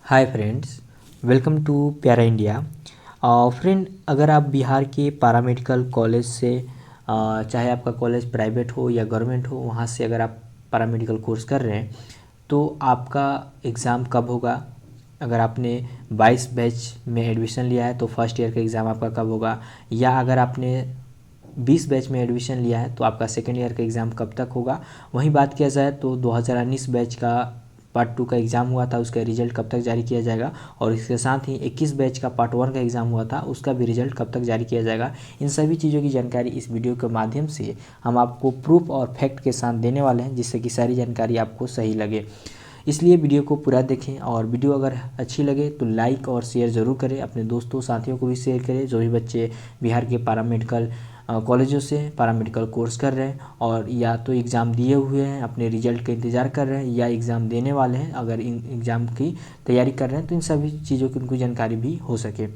Hi friends, welcome to प्यारा India. Friend, अगर आप बिहार के पैरामेडिकल कॉलेज से चाहे आपका कॉलेज प्राइवेट हो या गवर्नमेंट हो, वहाँ से अगर आप पैरामेडिकल कोर्स कर रहे हैं तो आपका एग्ज़ाम कब होगा। अगर आपने 22 बैच में एडमिशन लिया है तो फर्स्ट ईयर का एग्ज़ाम आपका कब होगा, या अगर आपने 20 बैच में एडमिशन लिया है तो आपका सेकेंड ईयर का एग्ज़ाम कब तक होगा। वहीं बात किया जाए तो 2019 बैच का पार्ट 2 का एग्ज़ाम हुआ था, उसका रिजल्ट कब तक जारी किया जाएगा, और इसके साथ ही 21 बैच का पार्ट 1 का एग्ज़ाम हुआ था, उसका भी रिजल्ट कब तक जारी किया जाएगा। इन सभी चीज़ों की जानकारी इस वीडियो के माध्यम से हम आपको प्रूफ और फैक्ट के साथ देने वाले हैं, जिससे कि सारी जानकारी आपको सही लगे। इसलिए वीडियो को पूरा देखें, और वीडियो अगर अच्छी लगे तो लाइक और शेयर ज़रूर करें, अपने दोस्तों साथियों को भी शेयर करें जो भी बच्चे बिहार के पैरामेडिकल कॉलेजों से पैरामेडिकल कोर्स कर रहे हैं और या तो एग्ज़ाम दिए हुए हैं, अपने रिजल्ट का इंतज़ार कर रहे हैं, या एग्ज़ाम देने वाले हैं, अगर इन एग्ज़ाम की तैयारी कर रहे हैं तो इन सभी चीज़ों की उनको जानकारी भी हो सके।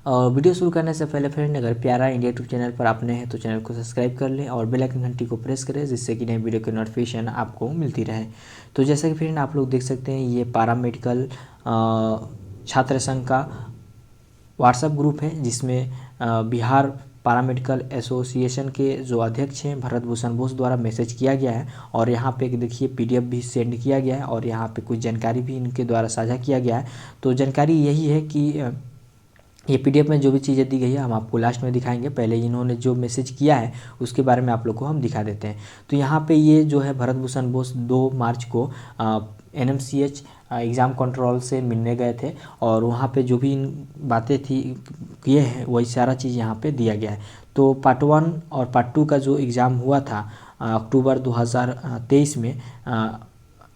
और वीडियो शुरू करने से पहले फ्रेंड, अगर प्यारा इंडिया यूट्यूब चैनल पर आप नए हैं तो चैनल को सब्सक्राइब कर लें और बेल आइकन घंटी को प्रेस करें, जिससे कि नई वीडियो की नोटिफिकेशन आपको मिलती रहे। तो जैसा कि फ्रेंड आप लोग देख सकते हैं, ये पैरामेडिकल छात्र संघ का व्हाट्सएप ग्रुप है, जिसमें बिहार पैरामेडिकल एसोसिएशन के जो अध्यक्ष हैं भरत भूषण बोस द्वारा मैसेज किया गया है, और यहाँ पे देखिए पीडीएफ भी सेंड किया गया है, और यहाँ पे कुछ जानकारी भी इनके द्वारा साझा किया गया है। तो जानकारी यही है कि ये पीडीएफ में जो भी चीज़ें दी गई है हम आपको लास्ट में दिखाएंगे। पहले इन्होंने जो मैसेज किया है उसके बारे में आप लोग को हम दिखा देते हैं। तो यहाँ पे ये जो है भरत भूषण बोस 2 मार्च को NMCH एग्ज़ाम कंट्रोल से मिलने गए थे, और वहाँ पे जो भी बातें थी किए हैं वही सारा चीज़ यहाँ पे दिया गया है। तो पार्ट 1 और पार्ट 2 का जो एग्ज़ाम हुआ था अक्टूबर 2023 में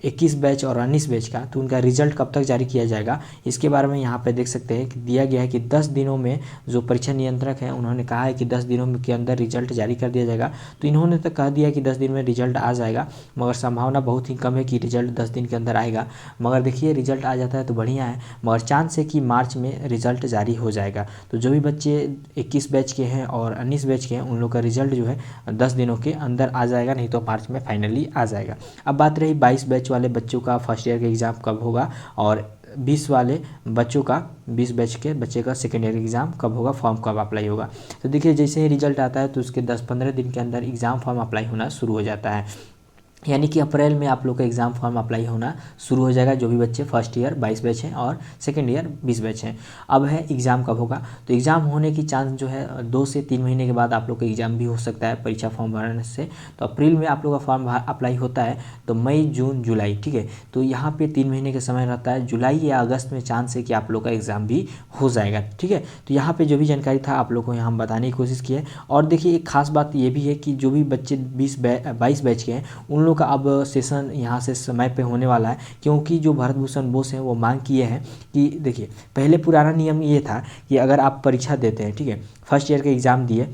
21 बैच और 19 बैच का, तो उनका रिजल्ट कब तक जारी किया जाएगा इसके बारे में यहाँ पे देख सकते हैं कि दिया गया है कि 10 दिनों में, जो परीक्षा नियंत्रक हैं उन्होंने कहा है कि 10 दिनों के अंदर रिजल्ट जारी कर दिया जाएगा। तो इन्होंने तो कह दिया कि 10 दिन में रिजल्ट आ जाएगा, मगर संभावना बहुत ही कम है कि रिजल्ट 10 दिन के अंदर आएगा। मगर देखिए रिजल्ट आ जाता है तो बढ़िया है, मगर चांस है कि मार्च में रिजल्ट जारी हो जाएगा। तो जो भी बच्चे 21 बैच के हैं और 19 बैच के हैं उन लोग का रिजल्ट जो है 10 दिनों के अंदर आ जाएगा, नहीं तो मार्च में फाइनली आ जाएगा। अब बात रही 22 बैच वाले बच्चों का फर्स्ट ईयर का एग्ज़ाम कब होगा, और 20 वाले बच्चों का 20 बैच के बच्चे का सेकेंड ईयर एग्ज़ाम कब होगा, फॉर्म कब अप्लाई होगा। तो देखिए जैसे ही रिजल्ट आता है तो उसके 10-15 दिन के अंदर एग्ज़ाम फॉर्म अप्लाई होना शुरू हो जाता है, यानी कि अप्रैल में आप लोग का एग्ज़ाम फॉर्म अप्लाई होना शुरू हो जाएगा, जो भी बच्चे फर्स्ट ईयर 22 बैच हैं और सेकेंड ईयर 20 बैच हैं। अब है एग्ज़ाम कब होगा, तो एग्ज़ाम होने की चांस जो है 2 से 3 महीने के बाद आप लोग का एग्ज़ाम भी हो सकता है परीक्षा फॉर्म भरने से। तो अप्रैल में आप लोग का फॉर्म अप्लाई होता है, तो मई जून जुलाई, ठीक है, तो यहाँ पे 3 महीने का समय रहता है। जुलाई या अगस्त में चांस है कि आप लोग का एग्ज़ाम भी हो जाएगा, ठीक है। तो यहाँ पे जो भी जानकारी था आप लोग को यहाँ हम बताने की कोशिश की है। और देखिए एक खास बात ये भी है कि जो भी बच्चे 22 बैच के हैं उन लोग का अब सेशन यहाँ से समय पे होने वाला है, क्योंकि जो भरत भूषण बोस हैं वो मांग किए हैं कि देखिए पहले पुराना नियम ये था कि अगर आप परीक्षा देते हैं, ठीक है, फर्स्ट ईयर के एग्ज़ाम दिए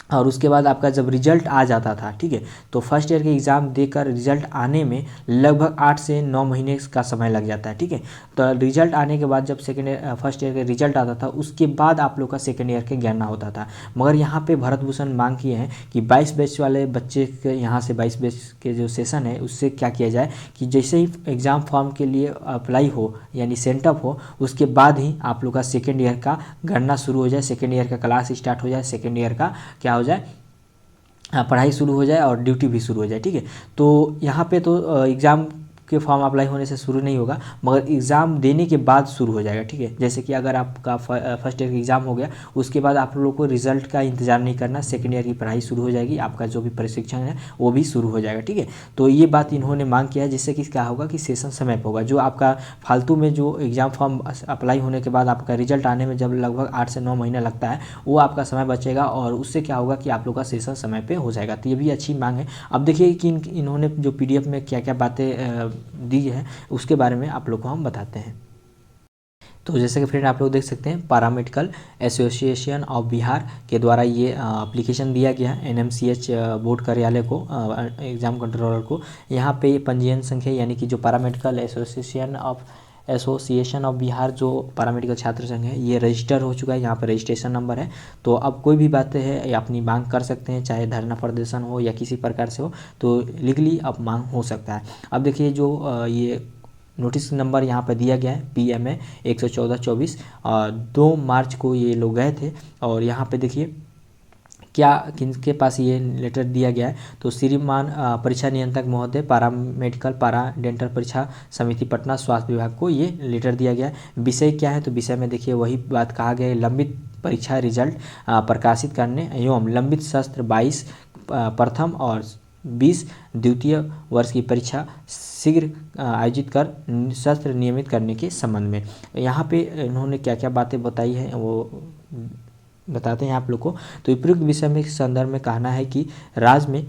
और उसके बाद आपका जब रिजल्ट आ जाता था, ठीक है, तो फर्स्ट ईयर के एग्ज़ाम देकर रिजल्ट आने में लगभग 8 से 9 महीने का समय लग जाता है, ठीक है। तो रिजल्ट आने के बाद जब फर्स्ट ईयर का रिजल्ट आता था उसके बाद आप लोग का सेकेंड ईयर के गणना होता था। मगर यहाँ पे भरत भूषण मांग किए हैं कि 22 बैच वाले बच्चे के यहाँ से 22 बैच के जो सेशन है उससे क्या किया जाए कि जैसे ही एग्ज़ाम फॉर्म के लिए अप्लाई हो यानी सेंटअप हो, उसके बाद ही आप लोग का सेकेंड ईयर का गणना शुरू हो जाए, सेकेंड ईयर का क्लास स्टार्ट हो जाए, सेकेंड ईयर का क्या हो जाए, पढ़ाई शुरू हो जाए और ड्यूटी भी शुरू हो जाए, ठीक है। तो यहाँ पे तो एग्ज़ाम के फॉर्म अप्लाई होने से शुरू नहीं होगा, मगर एग्ज़ाम देने के बाद शुरू हो जाएगा, ठीक है। जैसे कि अगर आपका फर्स्ट ईयर का एग्ज़ाम हो गया, उसके बाद आप लोगों को रिजल्ट का इंतज़ार नहीं करना, सेकेंड ईयर की पढ़ाई शुरू हो जाएगी, आपका जो भी प्रशिक्षण है वो भी शुरू हो जाएगा, ठीक है। तो ये बात इन्होंने मांग किया है, जिससे कि क्या होगा कि सेशन समय पर होगा। जो आपका फालतू में जो एग्ज़ाम फॉर्म अप्लाई होने के बाद आपका रिजल्ट आने में जब लगभग 8 से 9 महीना लगता है, वो आपका समय बचेगा, और उससे क्या होगा कि आप लोग का सेशन समय पे हो जाएगा। तो ये भी अच्छी मांग है। अब देखिए कि इन्होंने जो PDF में क्या क्या बातें दी है उसके बारे में आप लोग को हम बताते हैं। तो जैसे कि फ्रेंड आप लोग देख सकते हैं, पैरामेडिकल एसोसिएशन ऑफ बिहार के द्वारा ये एप्लीकेशन दिया गया है NMCH बोर्ड कार्यालय को, एग्ज़ाम कंट्रोलर को। यहाँ पे पंजीयन संख्या यानी कि जो पैरामेडिकल एसोसिएशन ऑफ बिहार जो पैरामेडिकल छात्र संघ है ये रजिस्टर हो चुका है, यहाँ पर रजिस्ट्रेशन नंबर है। तो अब कोई भी बातें है या अपनी मांग कर सकते हैं, चाहे धरना प्रदर्शन हो या किसी प्रकार से हो, तो लीगली अब मांग हो सकता है। अब देखिए जो ये नोटिस नंबर यहाँ पर दिया गया है PMA 114/24 और 2 मार्च को ये लोग गए थे। और यहाँ पे देखिए क्या किनके पास ये लेटर दिया गया है, तो श्रीमान परीक्षा नियंत्रक महोदय पैरामेडिकल पारा डेंटल परीक्षा समिति पटना स्वास्थ्य विभाग को ये लेटर दिया गया है। विषय क्या है, तो विषय में देखिए वही बात कहा गया है, लंबित परीक्षा रिजल्ट प्रकाशित करने एवं लंबित सत्र 22 प्रथम और 20 द्वितीय वर्ष की परीक्षा शीघ्र आयोजित कर सत्र नियमित करने के संबंध में। यहाँ पे इन्होंने क्या क्या बातें बताई हैं वो बताते हैं आप लोग को। तो उपयुक्त विषय में संदर्भ में कहना है कि राज्य में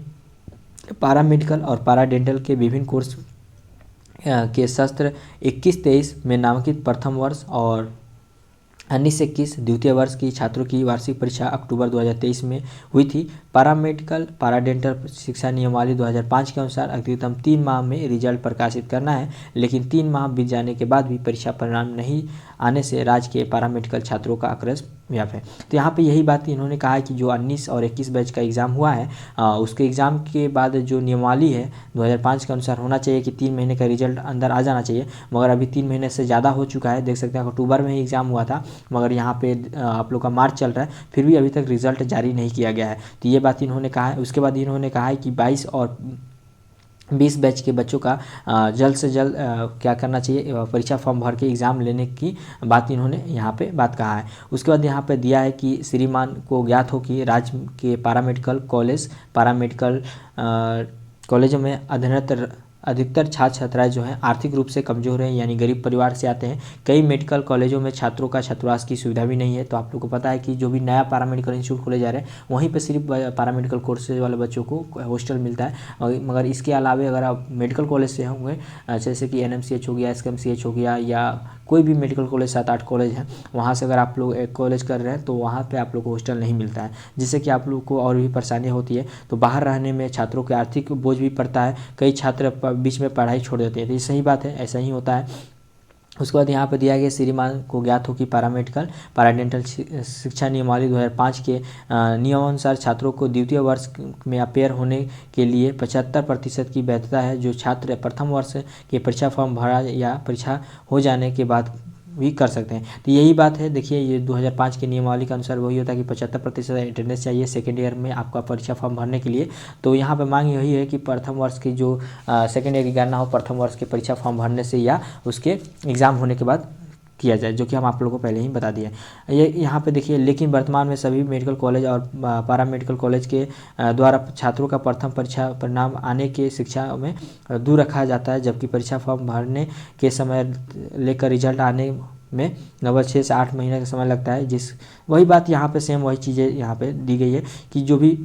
पैरामेडिकल और पैराडेंटल के विभिन्न कोर्स के सत्र 21-23 में नामांकित प्रथम वर्ष और 19-21 द्वितीय वर्ष की छात्रों की वार्षिक परीक्षा अक्टूबर 2023 में हुई थी। पैरामेडिकल पैराडेंटल शिक्षा नियमावली 2005 के अनुसार अधिकतम 3 माह में रिजल्ट प्रकाशित करना है, लेकिन 3 माह बीत जाने के बाद भी परीक्षा परिणाम नहीं आने से राज्य के पैरामेडिकल छात्रों का आक्रोश व्याप है। तो यहाँ पे यही बात इन्होंने कहा है कि जो 19 और 21 बैच का एग्ज़ाम हुआ है उसके एग्ज़ाम के बाद जो नियमावली है 2005 के अनुसार होना चाहिए कि 3 महीने का रिजल्ट अंदर आ जाना चाहिए, मगर अभी 3 महीने से ज़्यादा हो चुका है। देख सकते हैं अक्टूबर में ही एग्ज़ाम हुआ था, मगर यहाँ पे आप लोग का मार्च चल रहा है, फिर भी अभी तक रिजल्ट जारी नहीं किया गया है। तो ये बात इन्होंने कहा है। उसके बाद इन्होंने कहा है कि 22 और 20 बैच के बच्चों का जल्द से जल्द क्या करना चाहिए, परीक्षा फॉर्म भर के एग्ज़ाम लेने की बात इन्होंने यहाँ पे बात कहा है। उसके बाद यहाँ पे दिया है कि श्रीमान को ज्ञात हो कि राज्य के पैरामेडिकल कॉलेजों में अधिकतर छात्र छात्राएं जो हैं आर्थिक रूप से कमज़ोर हैं, यानी गरीब परिवार से आते हैं। कई मेडिकल कॉलेजों में छात्रों का छात्रावास की सुविधा भी नहीं है। तो आप लोग को पता है कि जो भी नया पैरामेडिकल इंस्टीट्यूट खोले जा रहे हैं वहीं पर सिर्फ पैरामेडिकल कोर्सेज वाले बच्चों को हॉस्टल मिलता है, मगर इसके अलावा अगर आप मेडिकल कॉलेज से होंगे जैसे कि NMCH हो गया, SKMCH हो गया, या कोई भी मेडिकल कॉलेज 7-8 कॉलेज हैं, वहाँ से अगर आप लोग एक कॉलेज कर रहे हैं तो वहाँ पे आप लोग को हॉस्टल नहीं मिलता है, जिससे कि आप लोग को और भी परेशानी होती है। तो बाहर रहने में छात्रों के आर्थिक बोझ भी पड़ता है, कई छात्र बीच में पढ़ाई छोड़ देते हैं। तो ये सही बात है, ऐसा ही होता है। उसके बाद यहाँ पर दिया गया श्रीमान को ज्ञात हो कि पैरामेडिकल पैराडेंटल शिक्षा नियमावली 2005 के नियमानुसार छात्रों को द्वितीय वर्ष में अपेयर होने के लिए 75% की वैधता है। जो छात्र प्रथम वर्ष के परीक्षा फॉर्म भरा या परीक्षा हो जाने के बाद भी कर सकते हैं। तो यही बात है। देखिए ये 2005 के नियमावली के अनुसार वही होता है कि 75% अटेंडेंस चाहिए सेकेंड ईयर में आपका परीक्षा फॉर्म भरने के लिए। तो यहाँ पे मांग यही है कि प्रथम वर्ष की जो सेकेंड ईयर की गणना हो प्रथम वर्ष के परीक्षा फॉर्म भरने से या उसके एग्ज़ाम होने के बाद किया जाए, जो कि हम आप लोगों को पहले ही बता दिए। ये यहाँ पे देखिए, लेकिन वर्तमान में सभी मेडिकल कॉलेज और पैरामेडिकल कॉलेज के द्वारा छात्रों का प्रथम परीक्षा परिणाम आने के शिक्षा में दूर रखा जाता है, जबकि परीक्षा फॉर्म भरने के समय लेकर रिजल्ट आने में लगभग 6 से 8 महीने का समय लगता है। वही बात यहाँ पे सेम वही चीज़ें यहाँ पे दी गई है कि जो भी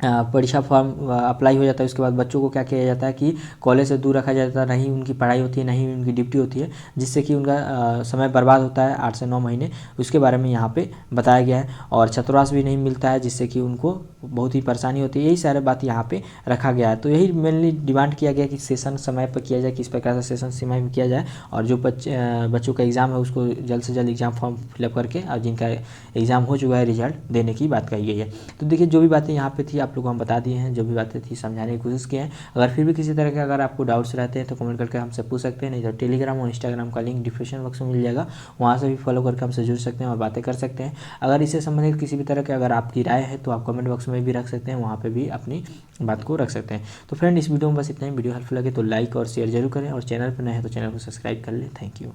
परीक्षा फॉर्म अप्लाई हो जाता है उसके बाद बच्चों को क्या किया जाता है कि कॉलेज से दूर रखा जाता है, नहीं उनकी पढ़ाई होती है, नहीं उनकी ड्यूटी होती है, जिससे कि उनका समय बर्बाद होता है 8 से 9 महीने। उसके बारे में यहाँ पे बताया गया है। और छात्रावास भी नहीं मिलता है, जिससे कि उनको बहुत ही परेशानी होती है। यही सारे बात यहाँ पे रखा गया है। तो यही मेनली डिमांड किया गया कि सेशन समय पर किया जाए, किस प्रकार से सेशन समय में किया जाए, और जो बच्चों का एग्ज़ाम है उसको जल्द से जल्द एग्ज़ाम फॉर्म फिलअप करके और जिनका एग्ज़ाम हो चुका है रिजल्ट देने की बात कही गई है। तो देखिए जो भी बातें यहाँ पे थी आप लोग को हम बता दिए हैं, जो भी बातें थी समझाने की कोशिश की है। अगर फिर भी किसी तरह के अगर आपको डाउट्स रहते हैं तो कमेंट करके हमसे पूछ सकते हैं, नहीं तो टेलीग्राम और इंस्टाग्राम का लिंक डिस्क्रिप्शन बॉक्स में मिल जाएगा, वहाँ से भी फॉलो करके हमसे जुड़ सकते हैं और बातें कर सकते हैं। अगर इससे संबंधित किसी भी तरह के अगर आपकी राय है तो आप कमेंट बॉक्स में भी रख सकते हैं, वहाँ पर भी अपनी बात को रख सकते हैं। तो फ्रेंड इस वीडियो में बस इतना ही। वीडियो हेल्पफुल लगे तो लाइक और शेयर जरूर करें, और चैनल पर नए हैं तो चैनल को सब्सक्राइब कर लें। Thank you.